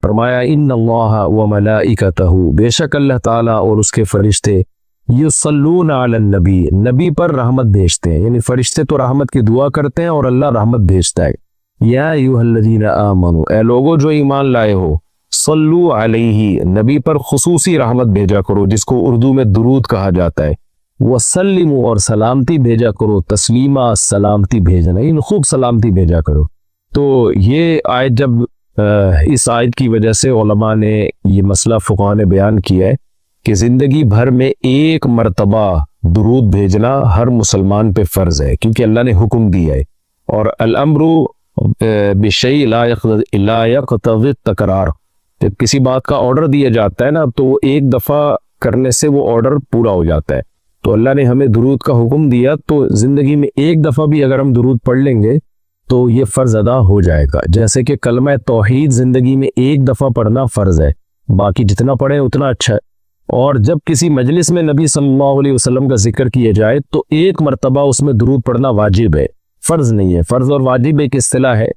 فرمایا ان اللہ و ملائکتہ، بے شک اللہ تعالیٰ اور اس کے فرشتے یصلون علی النبی، نبی پر رحمت بھیجتے ہیں، یعنی فرشتے تو رحمت کی دعا کرتے ہیں اور اللہ رحمت بھیجتا ہے۔ یا ایھا الذین آمنوا، اے لوگو جو ایمان لائے ہو، صلو علیہ، نبی پر خصوصی رحمت بھیجا کرو جس کو اردو میں درود کہا جاتا ہے، وسلموا، اور سلامتی بھیجا کرو، تسلیمہ سلامتی بھیجنا، یعنی خوب سلامتی بھیجا کرو۔ تو یہ آیت جب اس آیت کی وجہ سے علماء نے یہ مسئلہ فقہاء نے بیان کیا ہے کہ زندگی بھر میں ایک مرتبہ درود بھیجنا ہر مسلمان پہ فرض ہے، کیونکہ اللہ نے حکم دیا ہے، اور الامر بشیء لا یقتضی التکرار، جب کسی بات کا آرڈر دیا جاتا ہے نا تو ایک دفعہ کرنے سے وہ آرڈر پورا ہو جاتا ہے۔ تو اللہ نے ہمیں درود کا حکم دیا، تو زندگی میں ایک دفعہ بھی اگر ہم درود پڑھ لیں گے تو یہ فرض ادا ہو جائے گا، جیسے کہ کلمہ توحید زندگی میں ایک دفعہ پڑھنا فرض ہے، باقی جتنا پڑھیں اتنا اچھا ہے۔ اور جب کسی مجلس میں نبی صلی اللہ علیہ وسلم کا ذکر کیا جائے تو ایک مرتبہ اس میں درود پڑھنا واجب ہے، فرض نہیں ہے۔ فرض اور واجب ایک اصطلاح ہے۔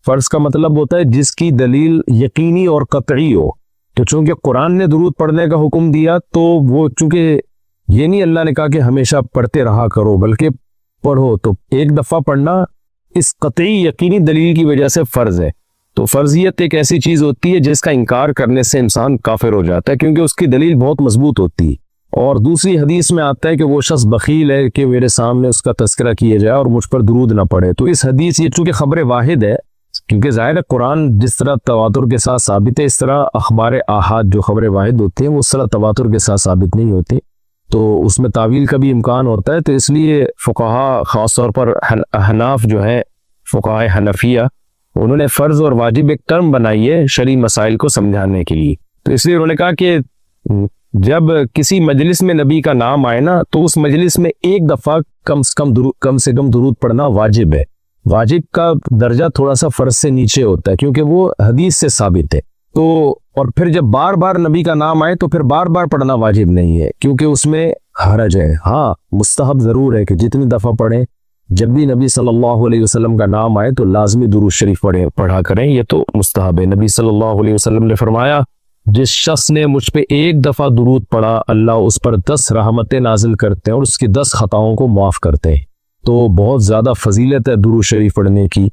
فرض کا مطلب ہوتا ہے جس کی دلیل یقینی اور قطعی ہو، تو چونکہ قرآن نے درود پڑھنے کا حکم دیا تو وہ چونکہ یہ نہیں اللہ نے کہا کہ ہمیشہ پڑھتے رہا کرو، بلکہ پڑھو، تو ایک دفعہ پڑھنا اس قطعی یقینی دلیل کی وجہ سے فرض ہے۔ تو فرضیت ایک ایسی چیز ہوتی ہے جس کا انکار کرنے سے انسان کافر ہو جاتا ہے، کیونکہ اس کی دلیل بہت مضبوط ہوتی ہے۔ اور دوسری حدیث میں آتا ہے کہ وہ شخص بخیل ہے کہ میرے سامنے اس کا تذکرہ کیا جائے اور مجھ پر درود نہ پڑے۔ تو اس حدیث یہ چونکہ خبر واحد ہے، کیونکہ ظاہر قرآن جس طرح تواتر کے ساتھ ثابت ہے، اس طرح اخبار احاد جو خبر واحد ہوتے ہیں وہ اس طرح تواتر کے ساتھ ثابت نہیں ہوتے، تو اس میں تعویل کا بھی امکان ہوتا ہے۔ تو اس لیے فقہاء، خاص طور پر احناف جو ہیں، فقہاء حنفیہ، انہوں نے فرض اور واجب ایک ٹرم بنائی ہے شرعی مسائل کو سمجھانے کے لیے۔ تو اس لیے انہوں نے کہا کہ جب کسی مجلس میں نبی کا نام آئے نا تو اس مجلس میں ایک دفعہ کم سے کم درود پڑھنا واجب ہے۔ واجب کا درجہ تھوڑا سا فرض سے نیچے ہوتا ہے کیونکہ وہ حدیث سے ثابت ہے۔ تو اور پھر جب بار بار نبی کا نام آئے تو پھر بار بار پڑھنا واجب نہیں ہے، کیونکہ اس میں حرج ہے۔ ہاں مستحب ضرور ہے کہ جتنی دفعہ پڑھیں، جب بھی نبی صلی اللہ علیہ وسلم کا نام آئے تو لازمی درود شریف پڑھا کریں، یہ تو مستحب ہے۔ نبی صلی اللہ علیہ وسلم نے فرمایا جس شخص نے مجھ پہ ایک دفعہ درود پڑھا اللہ اس پر 10 رحمتیں نازل کرتے ہیں اور اس کی 10 خطاؤں کو معاف کرتے ہیں۔ تو بہت زیادہ فضیلت ہے درود شریف پڑھنے کی،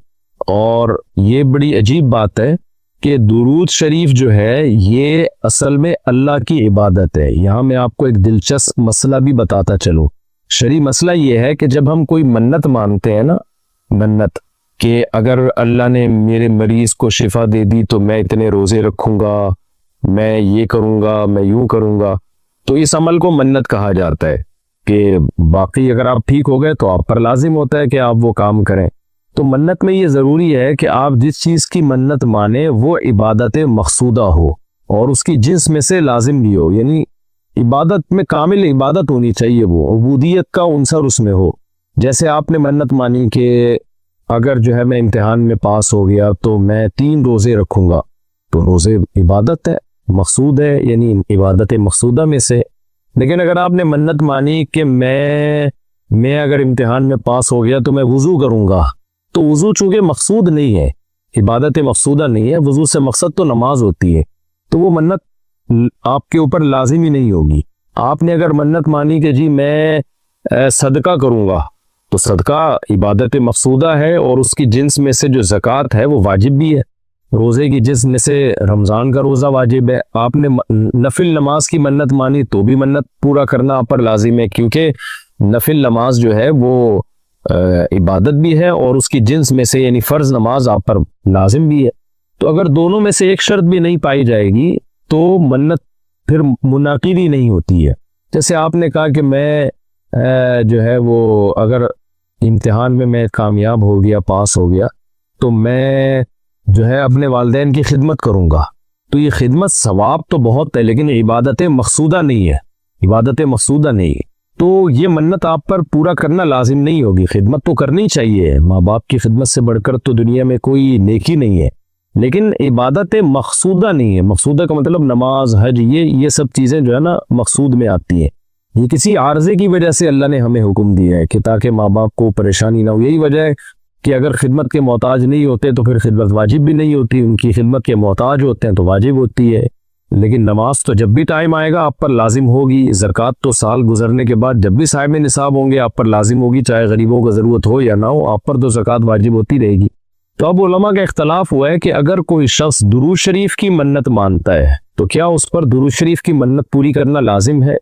اور یہ بڑی عجیب بات ہے کہ درود شریف جو ہے یہ اصل میں اللہ کی عبادت ہے۔ یہاں میں آپ کو ایک دلچسپ مسئلہ بھی بتاتا چلوں۔ شرعی مسئلہ یہ ہے کہ جب ہم کوئی منت مانتے ہیں نا، منت کہ اگر اللہ نے میرے مریض کو شفا دے دی تو میں اتنے روزے رکھوں گا، میں یہ کروں گا، میں یوں کروں گا، تو اس عمل کو منت کہا جاتا ہے کہ باقی اگر آپ ٹھیک ہو گئے تو آپ پر لازم ہوتا ہے کہ آپ وہ کام کریں۔ تو منت میں یہ ضروری ہے کہ آپ جس چیز کی منت مانیں وہ عبادت مقصودہ ہو اور اس کی جنس میں سے لازم بھی ہو، یعنی عبادت میں کامل عبادت ہونی چاہیے، وہ عبودیت کا عنصر اس میں ہو۔ جیسے آپ نے منت مانی کہ اگر جو ہے میں امتحان میں پاس ہو گیا تو میں 3 روزے رکھوں گا، تو روزے عبادت ہے، مقصود ہے، یعنی عبادت مقصودہ میں سے۔ لیکن اگر آپ نے منت مانی کہ میں اگر امتحان میں پاس ہو گیا تو میں وضو کروں گا، تو وضو چونکہ مقصود نہیں ہے، عبادت مقصودہ نہیں ہے، وضو سے مقصد تو نماز ہوتی ہے، تو وہ منت آپ کے اوپر لازمی نہیں ہوگی۔ آپ نے اگر منت مانی کہ جی میں صدقہ کروں گا، تو صدقہ عبادت مقصودہ ہے اور اس کی جنس میں سے جو زکوٰۃ ہے وہ واجب بھی ہے۔ روزے کی جنس میں سے رمضان کا روزہ واجب ہے۔ آپ نے نفل نماز کی منت مانی تو بھی منت پورا کرنا آپ پر لازم ہے، کیونکہ نفل نماز جو ہے وہ عبادت بھی ہے اور اس کی جنس میں سے یعنی فرض نماز آپ پر لازم بھی ہے۔ تو اگر دونوں میں سے ایک شرط بھی نہیں پائی جائے گی تو منت پھر منعقد ہی نہیں ہوتی ہے۔ جیسے آپ نے کہا کہ میں جو ہے وہ اگر امتحان میں کامیاب ہو گیا، پاس ہو گیا، تو میں جو ہے اپنے والدین کی خدمت کروں گا، تو یہ خدمت ثواب تو بہت ہے لیکن عبادت مقصودہ نہیں ہے، عبادت مقصودہ نہیں ہے، تو یہ منت آپ پر پورا کرنا لازم نہیں ہوگی۔ خدمت تو کرنی چاہیے، ماں باپ کی خدمت سے بڑھ کر تو دنیا میں کوئی نیکی نہیں ہے، لیکن عبادت مقصودہ نہیں ہے۔ مقصودہ کا مطلب نماز، حج، یہ سب چیزیں جو ہے نا مقصود میں آتی ہیں۔ یہ کسی عارضے کی وجہ سے اللہ نے ہمیں حکم دیا ہے کہ تاکہ ماں باپ کو پریشانی نہ ہو۔ یہی وجہ ہے کہ اگر خدمت کے محتاج نہیں ہوتے تو پھر خدمت واجب بھی نہیں ہوتی، ان کی خدمت کے محتاج ہوتے ہیں تو واجب ہوتی ہے۔ لیکن نماز تو جب بھی ٹائم آئے گا آپ پر لازم ہوگی، زکوٰۃ تو سال گزرنے کے بعد جب بھی صاحب نصاب ہوں گے آپ پر لازم ہوگی، چاہے غریبوں کو ضرورت ہو یا نہ ہو، آپ پر تو زکوٰۃ واجب ہوتی رہے گی۔ تو اب علماء کا اختلاف ہوا ہے کہ اگر کوئی شخص درود شریف کی منت مانتا ہے تو کیا اس پر درود شریف کی منت پوری کرنا لازم ہے؟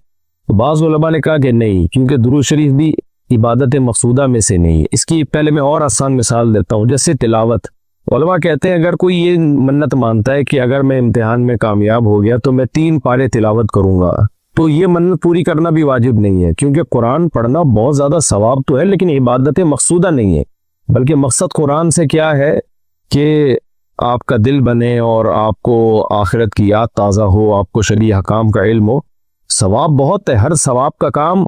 تو بعض علماء نے کہا کہ نہیں، کیونکہ درود شریف بھی عبادت مقصودہ میں سے نہیں ہے۔ اس کی پہلے میں اور آسان مثال دیتا ہوں، جیسے تلاوت۔ علماء کہتے ہیں اگر کوئی یہ منت مانتا ہے کہ اگر میں امتحان میں کامیاب ہو گیا تو میں 3 پارے تلاوت کروں گا، تو یہ منت پوری کرنا بھی واجب نہیں ہے، کیونکہ قرآن پڑھنا بہت زیادہ ثواب تو ہے لیکن عبادت مقصودہ نہیں ہے، بلکہ مقصد قرآن سے کیا ہے کہ آپ کا دل بنے اور آپ کو آخرت کی یاد تازہ ہو، آپ کو شرعی احکام کا علم ہو۔ ثواب بہت ہے، ہر ثواب کا کام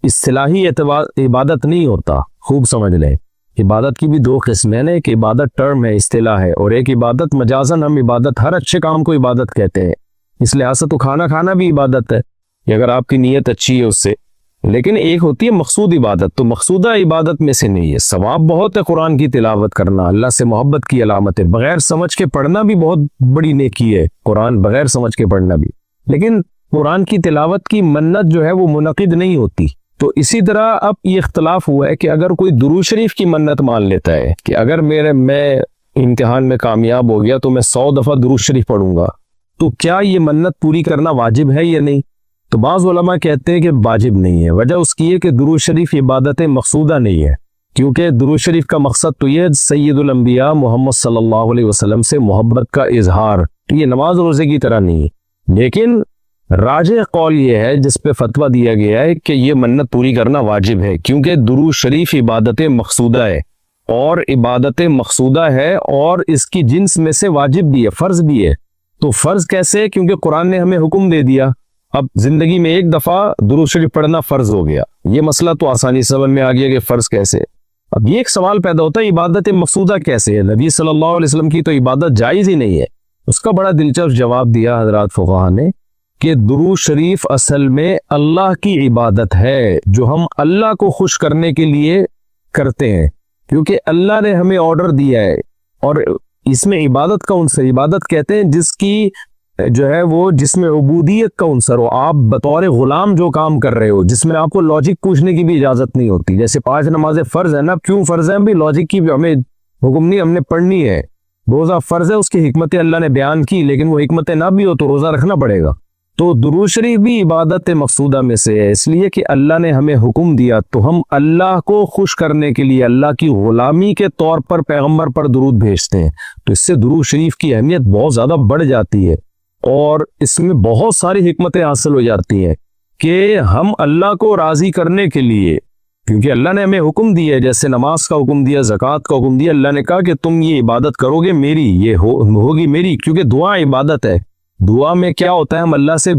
اصطلاحی عبادت نہیں ہوتا، خوب سمجھ لیں۔ عبادت کی بھی 2 قسمیں ہیں، ایک عبادت ٹرم ہے، اصطلاح ہے، اور ایک عبادت مجازن ہم عبادت، ہر اچھے کام کو عبادت کہتے ہیں۔ اس لحاظ سے تو کھانا کھانا بھی عبادت ہے کہ اگر آپ کی نیت اچھی ہے اس سے، لیکن ایک ہوتی ہے مقصود عبادت، تو مقصودہ عبادت میں سے نہیں ہے۔ ثواب بہت ہے قرآن کی تلاوت کرنا، اللہ سے محبت کی علامت ہے، بغیر سمجھ کے پڑھنا بھی بہت بڑی نیکی ہے، قرآن بغیر سمجھ کے پڑھنا بھی، لیکن قرآن کی تلاوت کی منت جو ہے وہ منعقد نہیں ہوتی۔ تو اسی طرح اب یہ اختلاف ہوا ہے کہ اگر کوئی درود شریف کی منت مان لیتا ہے کہ اگر میں امتحان میں کامیاب ہو گیا تو میں 100 دفعہ درود شریف پڑھوں گا، تو کیا یہ منت پوری کرنا واجب ہے یا نہیں؟ تو بعض علماء کہتے ہیں کہ واجب نہیں ہے۔ وجہ اس کی ہے کہ درود شریف عبادت مقصودہ نہیں ہے، کیونکہ درود شریف کا مقصد تو یہ سید الانبیاء محمد صلی اللہ علیہ وسلم سے محبت کا اظہار، تو یہ نماز روزے کی طرح نہیں ہے۔ لیکن راجح قول یہ ہے، جس پہ فتویٰ دیا گیا ہے، کہ یہ منت پوری کرنا واجب ہے، کیونکہ درود شریف عبادت مقصودہ ہے، اور عبادت مقصودہ ہے اور اس کی جنس میں سے واجب بھی ہے، فرض بھی ہے۔ تو فرض کیسے؟ کیونکہ قرآن نے ہمیں حکم دے دیا، اب زندگی میں ایک دفعہ درود شریف پڑھنا فرض ہو گیا، یہ مسئلہ تو آسانی سمجھ میں آ گیا کہ فرض کیسے۔ اب یہ ایک سوال پیدا ہوتا ہے عبادت مقصودہ کیسے ہے؟ نبی صلی اللہ علیہ وسلم کی تو عبادت جائز ہی نہیں ہے۔ اس کا بڑا دلچسپ جواب دیا حضرات فقہا نے کہ درود شریف اصل میں اللہ کی عبادت ہے، جو ہم اللہ کو خوش کرنے کے لیے کرتے ہیں، کیونکہ اللہ نے ہمیں آرڈر دیا ہے، اور اس میں عبادت کا عنصر، عبادت کہتے ہیں جس کی جو ہے وہ جس میں عبودیت کا عنصر ہو، آپ بطور غلام جو کام کر رہے ہو، جس میں آپ کو لاجک پوچھنے کی بھی اجازت نہیں ہوتی۔ جیسے 5 نمازیں فرض ہیں نا، کیوں فرض ہیں بھی؟ لاجک کی بھی ہمیں حکم نہیں، ہم نے پڑھنی ہے۔ روزہ فرض ہے، اس کی حکمتیں اللہ نے بیان کی، لیکن وہ حکمتیں نہ بھی ہو تو روزہ رکھنا پڑے گا۔ تو درود شریف بھی عبادت مقصودہ میں سے ہے، اس لیے کہ اللہ نے ہمیں حکم دیا، تو ہم اللہ کو خوش کرنے کے لیے اللہ کی غلامی کے طور پر پیغمبر پر درود بھیجتے ہیں۔ تو اس سے درود شریف کی اہمیت بہت زیادہ بڑھ جاتی ہے، اور اس میں بہت ساری حکمتیں حاصل ہو جاتی ہیں کہ ہم اللہ کو راضی کرنے کے لیے، کیونکہ اللہ نے ہمیں حکم دیا ہے، جیسے نماز کا حکم دیا، زکوٰۃ کا حکم دیا، اللہ نے کہا کہ تم یہ عبادت کرو گے میری، یہ ہوگی میری، کیونکہ دعا عبادت ہے۔ دعا میں کیا ہوتا ہے؟ ہم اللہ سے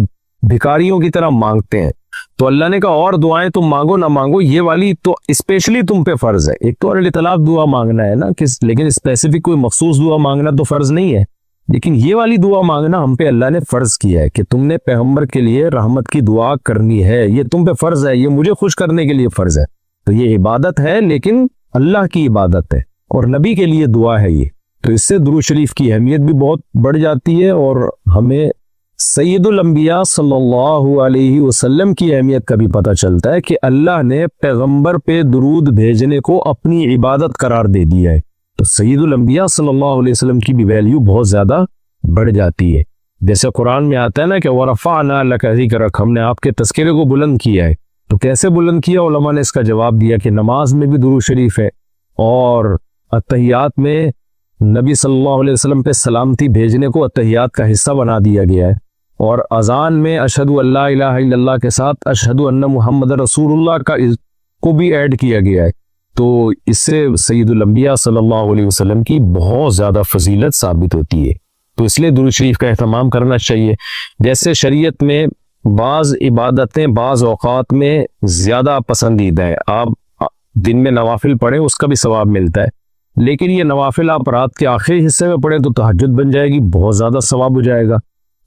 بھکاریوں کی طرح مانگتے ہیں، تو اللہ نے کہا اور دعائیں تم مانگو نہ مانگو، یہ والی تو اسپیشلی تم پہ فرض ہے۔ ایک تو طلاق دعا مانگنا ہے نا، لیکن اسپیسیفک کوئی مخصوص دعا مانگنا تو فرض نہیں ہے، لیکن یہ والی دعا مانگنا ہم پہ اللہ نے فرض کیا ہے کہ تم نے پیغمبر کے لیے رحمت کی دعا کرنی ہے، یہ تم پہ فرض ہے، یہ مجھے خوش کرنے کے لیے فرض ہے۔ تو یہ عبادت ہے، لیکن اللہ کی عبادت ہے، اور نبی کے لیے دعا ہے یہ۔ تو اس سے درود شریف کی اہمیت بھی بہت بڑھ جاتی ہے، اور ہمیں سید الانبیاء صلی اللہ علیہ وسلم کی اہمیت کا بھی پتہ چلتا ہے کہ اللہ نے پیغمبر پہ درود بھیجنے کو اپنی عبادت قرار دے دیا ہے۔ تو سید الانبیاء صلی اللہ علیہ وسلم کی بھی ویلیو بہت زیادہ بڑھ جاتی ہے۔ جیسے قرآن میں آتا ہے نا کہ وَرَفَعْنَا لَكَ ذِكْرَكَ، ہم نے آپ کے تذکرے کو بلند کیا ہے۔ تو کیسے بلند کیا؟ علماء نے اس کا جواب دیا کہ نماز میں بھی درود شریف ہے، اور اتحیات میں نبی صلی اللہ علیہ وسلم پہ سلامتی بھیجنے کو اتحیات کا حصہ بنا دیا گیا ہے، اور اذان میں اشہد ان لا الہ الا اللہ کے ساتھ اشہد ان محمد رسول اللہ کو بھی ایڈ کیا گیا ہے۔ تو اس سے سید الانبیاء صلی اللہ علیہ وسلم کی بہت زیادہ فضیلت ثابت ہوتی ہے۔ تو اس لیے درود شریف کا اہتمام کرنا چاہیے۔ جیسے شریعت میں بعض عبادتیں بعض اوقات میں زیادہ پسندیدہ ہیں، آپ دن میں نوافل پڑھیں اس کا بھی ثواب ملتا ہے، لیکن یہ نوافل آپ رات کے آخری حصے میں پڑھیں تو تہجد بن جائے گی، بہت زیادہ ثواب ہو جائے گا۔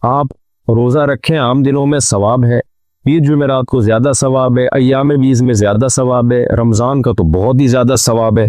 آپ روزہ رکھیں عام دنوں میں ثواب ہے، عید جمعرات کو زیادہ ثواب ہے، ایام بیز میں زیادہ ثواب ہے، رمضان کا تو بہت ہی زیادہ ثواب ہے۔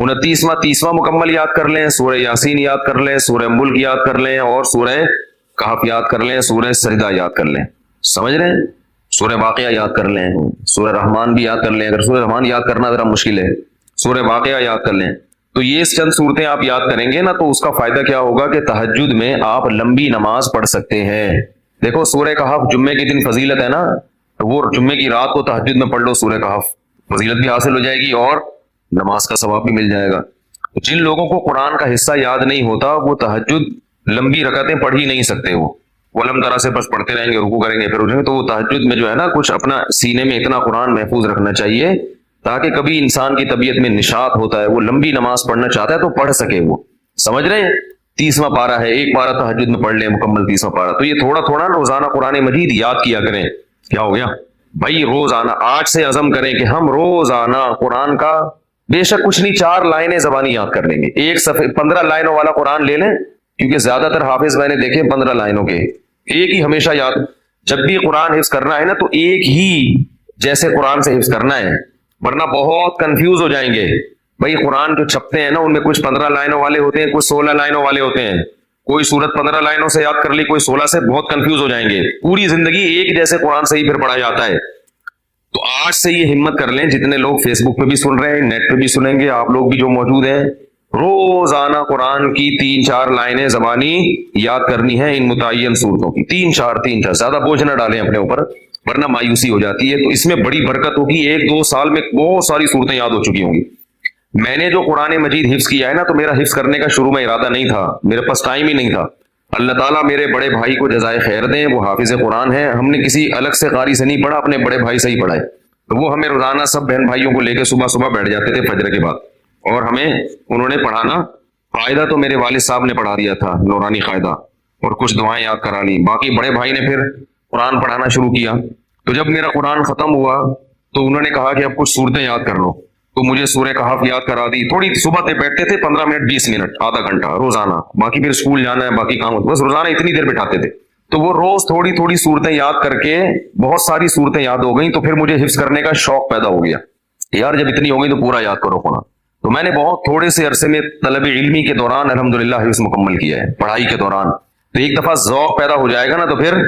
29واں 30واں مکمل یاد کر لیں، سورہ یاسین یاد کر لیں، سورہ ملک یاد کر لیں، اور سورہ کہف یاد کر لیں، سورہ سجدہ یاد کر لیں. سمجھ رہے ہیں؟ سورہ واقعہ یاد کر لیں، سورہ رحمان بھی یاد کر لیں. اگر سورہ رحمان یاد کرنا ذرا مشکل ہے، سورہ واقعہ یاد کر لیں. تو یہ چند صورتیں آپ یاد کریں گے نا، تو اس کا فائدہ کیا ہوگا کہ تہجد میں آپ لمبی نماز پڑھ سکتے ہیں. دیکھو سورہ کہف جمعے کے دن فضیلت ہے نا، وہ جمعے کی رات کو تہجد میں پڑھ لو سورہ کہف، فضیلت بھی حاصل ہو جائے گی اور نماز کا ثواب بھی مل جائے گا. جن لوگوں کو قرآن کا حصہ یاد نہیں ہوتا وہ تہجد لمبی رکعتیں پڑھ ہی نہیں سکتے. وہ علم طرح سے بس پڑھتے رہیں گے، رکوع کریں گے پھر اٹھیں گے. تو وہ تہجد میں جو ہے نا کچھ اپنا سینے میں اتنا قرآن محفوظ رکھنا چاہیے تاکہ کبھی انسان کی طبیعت میں نشاط ہوتا ہے، وہ لمبی نماز پڑھنا چاہتا ہے تو پڑھ سکے. وہ سمجھ رہے ہیں؟ 30واں پارہ ہے، ایک پارہ تہجد میں پڑھ لیں مکمل 30واں پارہ. تو یہ تھوڑا تھوڑا روزانہ قرآن مجید یاد کیا کریں. کیا ہو گیا بھائی؟ روزانہ آج سے عزم کریں کہ ہم روزانہ قرآن کا بے شک کچھ نہیں 4 لائنیں زبانی یاد کر لیں گے. ایک صفحے 15 لائنوں والا قرآن لے لیں، کیونکہ زیادہ تر حافظ میں نے دیکھے 15 لائنوں کے، ایک ہی ہمیشہ یاد. جب بھی قرآن حفظ کرنا ہے نا تو ایک ہی جیسے قرآن سے حفظ کرنا ہے، ورنہ بہت کنفیوز ہو جائیں گے. بھائی قرآن جو چھپتے ہیں نا ان میں کچھ 15 لائنوں والے ہوتے ہیں، کچھ 16 لائنوں والے ہوتے ہیں. کوئی سورت 15 لائنوں سے یاد کر لی، کوئی 16 سے، بہت کنفیوز ہو جائیں گے. پوری زندگی ایک جیسے قرآن سے ہی پھر پڑھا جاتا ہے. تو آج سے یہ ہمت کر لیں، جتنے لوگ فیس بک پہ بھی سن رہے ہیں، نیٹ پہ بھی سنیں گے، آپ لوگ بھی جو موجود ہیں، روزانہ قرآن کی 3-4 لائنیں زبانی یاد کرنی ہے ان متعین صورتوں کی. 3-4 زیادہ بوجھ نہ ڈالیں اپنے اوپر ورنہ مایوسی ہو جاتی ہے. تو اس میں بڑی برکت ہوگی. 1-2 سال میں بہت ساری صورتیں یاد ہو چکی ہوں گی. میں نے جو قرآن مجید حفظ کیا ہے نا، تو میرا حفظ کرنے کا شروع میں ارادہ نہیں تھا، میرے پاس ٹائم ہی نہیں تھا. اللہ تعالیٰ میرے بڑے بھائی کو جزائے خیر دیں، وہ حافظ قرآن ہیں. ہم نے کسی الگ سے قاری سے نہیں پڑھا، اپنے بڑے بھائی سے ہی پڑھا ہے. تو وہ ہمیں روزانہ سب بہن بھائیوں کو لے کے صبح بیٹھ جاتے تھے فجر کے بعد، اور ہمیں انہوں نے پڑھانا. قاعدہ تو میرے والد صاحب نے پڑھا دیا تھا، نورانی قاعدہ، اور کچھ دعائیں یاد کرا لی. باقی بڑے بھائی نے پھر قرآن پڑھانا شروع کیا. تو جب میرا قرآن ختم ہوا تو انہوں نے کہا کہ اب کچھ صورتیں یاد کر لو. تو مجھے سورہ کہف یاد کرا دی. تھوڑی صبح سے بیٹھتے تھے 15 منٹ 20 منٹ آدھا گھنٹہ روزانہ، باقی پھر اسکول جانا ہے، باقی کام ہوتا، بس روزانہ اتنی دیر بٹھاتے تھے. تو وہ روز تھوڑی صورتیں یاد کر کے بہت ساری صورتیں یاد ہو گئیں. تو پھر مجھے حفظ کرنے کا شوق پیدا ہو گیا، یار جب اتنی ہو گئی تو پورا یاد کرو قرآن. تو میں نے بہت تھوڑے سے عرصے میں طلب علمی کے دوران الحمدللہ حفظ مکمل کیا ہے، پڑھائی کے دوران. تو ایک دفعہ ذوق پیدا ہو جائے گا نا تو پھر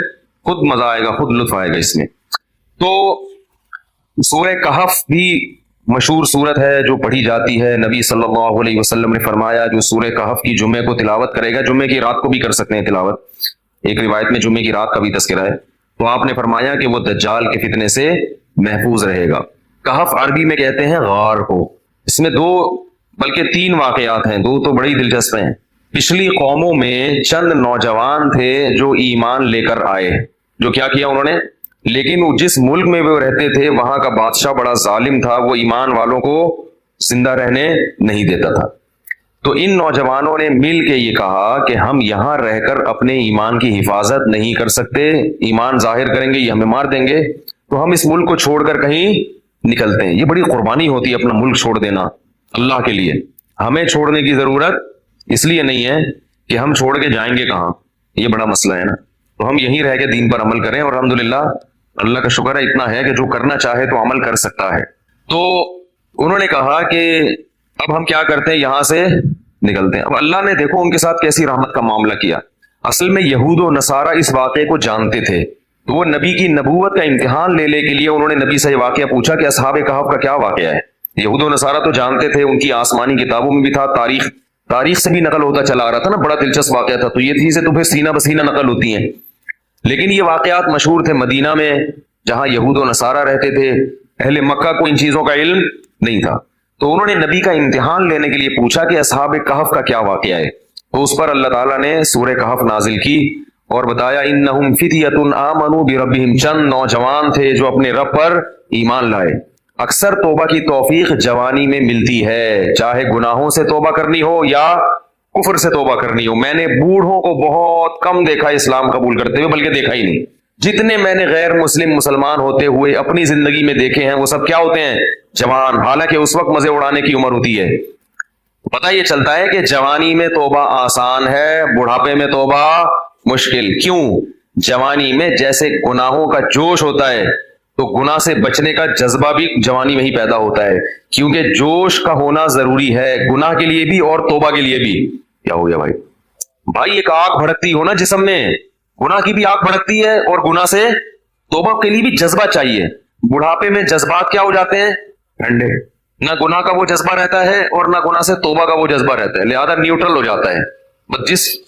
خود مزہ آئے گا، خود لطف آئے گا اس میں. تو سورہ کہف بھی مشہور صورت ہے جو پڑھی جاتی ہے. نبی صلی اللہ علیہ وسلم نے فرمایا جو سورہ کہف کی جمعے کو تلاوت کرے گا، جمعے کی رات کو بھی کر سکتے ہیں تلاوت، ایک روایت میں جمعے کی رات کا بھی تذکرہ ہے. تو آپ نے فرمایا کہ وہ دجال کے فتنے سے محفوظ رہے گا. کہف عربی میں کہتے ہیں غار کو. اس میں 2 بلکہ 3 واقعات ہیں، 2 تو بڑی دلچسپ ہیں. پچھلی قوموں میں چند نوجوان تھے جو ایمان لے کر آئے. جو کیا کیا انہوں نے؟ لیکن وہ جس ملک میں وہ رہتے تھے وہاں کا بادشاہ بڑا ظالم تھا، وہ ایمان والوں کو زندہ رہنے نہیں دیتا تھا. تو ان نوجوانوں نے مل کے یہ کہا کہ ہم یہاں رہ کر اپنے ایمان کی حفاظت نہیں کر سکتے، ایمان ظاہر کریں گے یہ ہمیں مار دیں گے، تو ہم اس ملک کو چھوڑ کر کہیں نکلتے ہیں. یہ بڑی قربانی ہوتی ہے اپنا ملک چھوڑ دینا اللہ کے لیے. ہمیں چھوڑنے کی ضرورت اس لیے نہیں ہے کہ ہم چھوڑ کے جائیں گے کہاں، یہ بڑا مسئلہ ہے نا. تو ہم یہیں رہ کے دین پر عمل کریں، اور الحمدللہ اللہ کا شکر ہے اتنا ہے کہ جو کرنا چاہے تو عمل کر سکتا ہے. تو انہوں نے کہا کہ اب ہم کیا کرتے ہیں، یہاں سے نکلتے ہیں. اب اللہ نے دیکھو ان کے ساتھ کیسی رحمت کا معاملہ کیا. اصل میں یہود و نصارہ اس واقعے کو جانتے تھے، تو وہ نبی کی نبوت کا امتحان لینے کے لیے انہوں نے نبی سے یہ واقعہ پوچھا کہ اصحاب کہف کا کیا واقعہ ہے. یہود و نصارہ تو جانتے تھے، ان کی آسمانی کتابوں میں بھی تھا، تاریخ سے بھی نقل ہوتا چلا آ رہا تھا نا، بڑا دلچسپ واقعہ تھا. تو یہ چیزیں تو پھر سینہ بسینہ نقل ہوتی ہیں. لیکن یہ واقعات مشہور تھے مدینہ میں جہاں یہود و نصارہ رہتے تھے. اہل مکہ کو ان چیزوں کا علم نہیں تھا. تو انہوں نے نبی کا امتحان لینے کے لیے پوچھا کہ اصحاب کہف کا کیا واقعہ ہے. تو اس پر اللہ تعالیٰ نے سورہ کہف نازل کی اور بتایا انہم فتیۃ آمنوا بربہم، چند نوجوان تھے جو اپنے رب پر ایمان لائے. اکثر توبہ کی توفیق جوانی میں ملتی ہے، چاہے گناہوں سے توبہ کرنی ہو یا کفر سے توبہ کرنی ہو. میں نے بوڑھوں کو بہت کم دیکھا اسلام قبول کرتے ہوئے، بلکہ دیکھا ہی نہیں. جتنے میں نے غیر مسلمان ہوتے ہوئے اپنی زندگی میں دیکھے ہیں وہ سب کیا ہوتے ہیں؟ جوان. حالانکہ اس وقت مزے اڑانے کی عمر ہوتی ہے. پتہ یہ چلتا ہے کہ جوانی میں توبہ آسان ہے، بڑھاپے میں توبہ مشکل. کیوں؟ جوانی میں جیسے گناہوں کا جوش ہوتا ہے تو گناہ سے بچنے کا جذبہ بھی جوانی میں ہی پیدا ہوتا ہے، کیونکہ جوش کا ہونا ضروری ہے گناہ کے لیے بھی اور توبہ کے لیے بھی۔ کیا ہو گیا بھائی؟ بھائی ایک آگ بھڑکتی ہو نا جسم میں، گناہ کی بھی آگ بھڑکتی ہے اور گناہ سے توبہ کے لیے بھی جذبہ چاہیے۔ بڑھاپے میں جذبات کیا ہو جاتے ہیں؟ ٹھنڈے، نہ گناہ کا وہ جذبہ رہتا ہے اور نہ گناہ سے توبہ کا وہ جذبہ رہتا ہے، لہذا نیوٹرل ہو جاتا ہے۔ بس جس